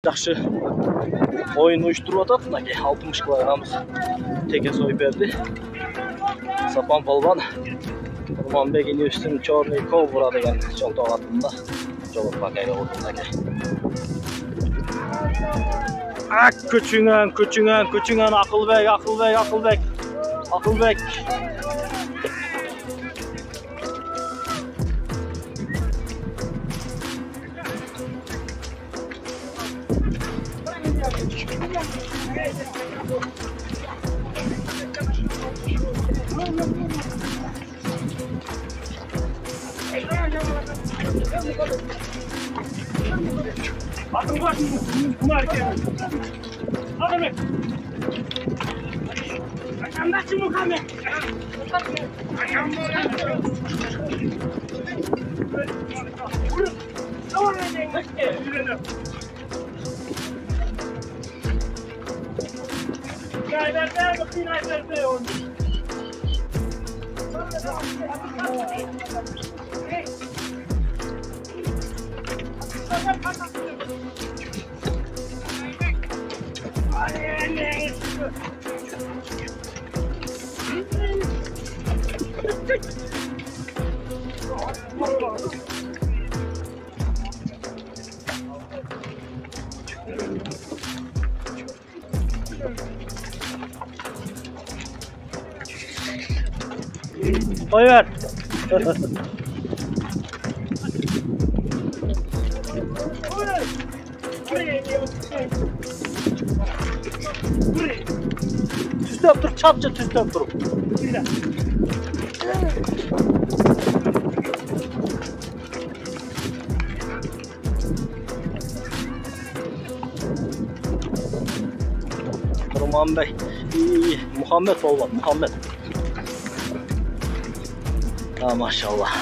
Yaxşı oyun uyuşturup atatın ki 60 kilogramız teke soyup verdi. Sapan polvan Kurmanbek üstün Çorniy kov vuradigan cho'ntoq atında çok bakayla o'rnidagi. Ko'chingdan Aqlbek. Atın başını bunlar geldi. Hadi be. Andaçı mı kame? Tamam Koy ver. Tüstep dur, çapça tüstep dur. Kurmanbek, Muhammed oldu, Muhammed. Ha maşallah.